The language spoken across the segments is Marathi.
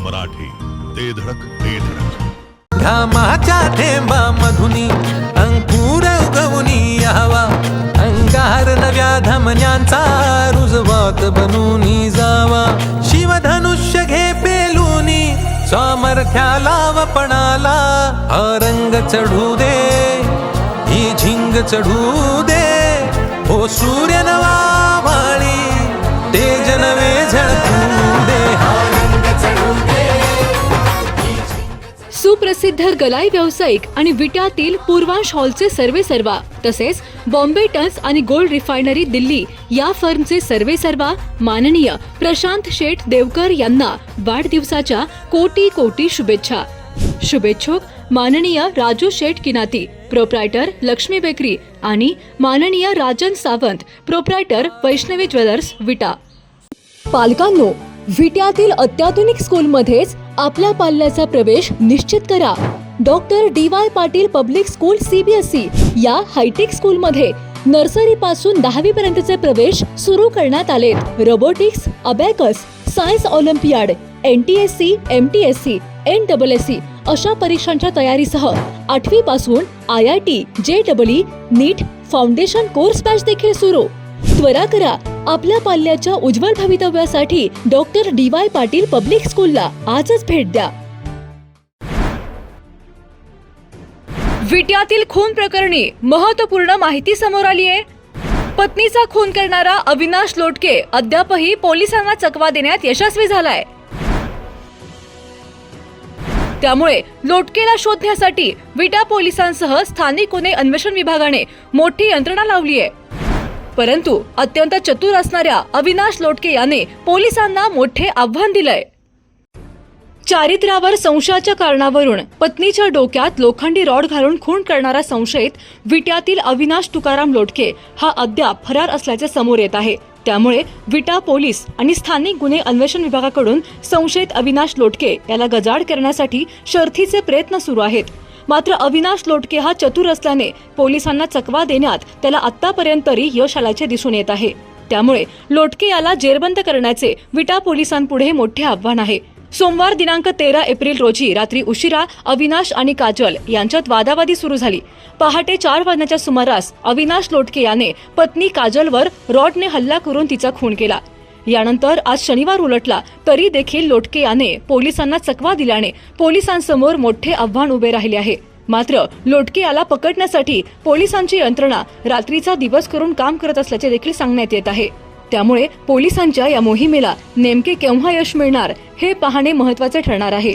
मराठी, ते धडक ते धडक. घामाच्या थेंबा मधुनी अंकुर उगवणी यावा, अंगार नव्या धमन्यांचा रुजवात बनूनी जावा. शिवधनुष्य घे पेलूनी सामर्थ्याला वपणाला, हा रंग चढू दे ही झिंग चढू दे. ओ सूर्य नवा वाळी तेज नवे झळकू दे. सुप्रसिद्ध गलाई व्यावसायिक आणि विट्यातील पूर्वांश हॉलचे सर्वेसर्वा तसेच बॉम्बे टन्स आणि गोल्ड रिफायनरी दिल्ली या फर्मचे सर्वेसर्वा माननीय प्रशांत शेठ देवकर यांना वाढदिवसाच्या कोटी कोटी शुभेच्छा. शुभेच्छुक माननीय राजू शेठ किनाती, प्रोप्रायटर लक्ष्मी बेकरी आणि माननीय राजन सावंत, प्रोप्रायटर वैष्णवी ज्वेलर्स विटा. पालकांनो, विट्यातील अत्याधुनिक स्कूलमध्येच आपल्या पाल्याचा प्रवेश निश्चित करा. Doctor DY Patil public school CBSE या हायटेक स्कूलमध्ये नर्सरी पासून 10वी पर्यंतचे प्रवेश सुरू करण्यात आलेत. Robotics, abacus, science Olympiad, NTSC, MTSC, NSSC अशा परीक्षांच्या तयारीसह 8वी पासून IIT, JEE, नीट फाउंडेशन कोर्स बॅच देखील सुरू. त्वरा करा, आपल्या पाल्याच्या उज्ज्वल भवितव्यासाठी डॉक्टर DY पाटील पब्लिक स्कूलला आजच भेट द्या. विट्यातील खून प्रकरणी महत्त्वपूर्ण माहिती समोर आली आहे. पत्नीचा खून करणारा अविनाश लोटके अद्यापही पोलिसांना चकवा देण्यात यशस्वी झालाय. त्यामुळे लोटकेला शोधण्यासाठी विटा पोलिसांसह स्थानिक गुन्हे अन्वेषण विभागाने मोठी यंत्रणा लावली आहे. परंतु अत्यंत चतुर असणाऱ्या अविनाश लोटके याने पोलिसांना मोठे आव्हान दिलंय. चारित्र्यावर संशयाच्या कारणावरून पत्नीच्या डोक्यात लोखंडी रॉड घालून खून करणारा संशयित विट्यातील अविनाश तुकाराम लोटके हा अद्याप फरार असल्याचे समोर येत आहे. त्यामुळे विटा पोलीस आणि स्थानिक गुन्हे अन्वेषण विभागाकडून संशयित अविनाश लोटके याला गजाआड करण्यासाठी शर्थीचे प्रयत्न सुरू आहेत. मात्र अविनाश लोटके हा चतुर असल्याने पोलिसांना चकवा देण्यात त्याला आतापर्यंत तरी यश आल्याचे दिसून येत आहे. त्यामुळे लोटके याला जेरबंद करण्याचे विटा पोलिसांपुढे मोठे आव्हान आहे. सोमवार दिनांक 13 एप्रिल रोजी रात्री उशिरा अविनाश आणि काजल यांच्यात वादावादी सुरू झाली. पहाटे 4 वाजण्याच्या सुमारास अविनाश लोटके याने पत्नी काजलवर रॉडने हल्ला करून तिचा खून केला. यानंतर आज शनिवार उलटला तरी देखील लोटके याने पोलिसांना चकवा दिल्याने पोलिसांसमोर मोठे आव्हान उभे राहिले आहे. मात्र लोटके याला पकडण्यासाठी पोलिसांची यंत्रणा रात्रीचा दिवस करून काम करत असल्याचे देखील सांगण्यात येत आहे. त्यामुळे पोलिसांच्या या मोहिमेला नेमके केव्हा यश मिळणार हे पाहणे महत्त्वाचे ठरणार आहे.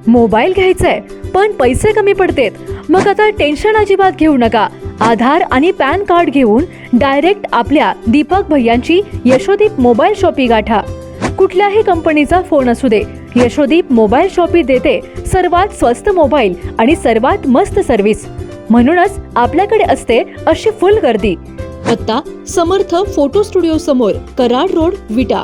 मोबाईल घ्यायचाय पण पैसे कमी पडतेत, मग आता टेन्शन अजिबात घेऊ नका. आधार आणि पॅन कार्ड घेऊन डायरेक्ट आपल्या दीपक भैयांची यशोदीप मोबाईल शॉपी गाठा. कुठल्याही कंपनीचा फोन असू दे, यशोदीप मोबाईल शॉपी देते सर्वात स्वस्त मोबाईल आणि सर्वात मस्त सर्व्हिस. म्हणूनच आपल्याकडे असते अशी फुल गर्दी. पत्ता समर्थ फोटो स्टुडिओ समोर, कराड रोड, विटा.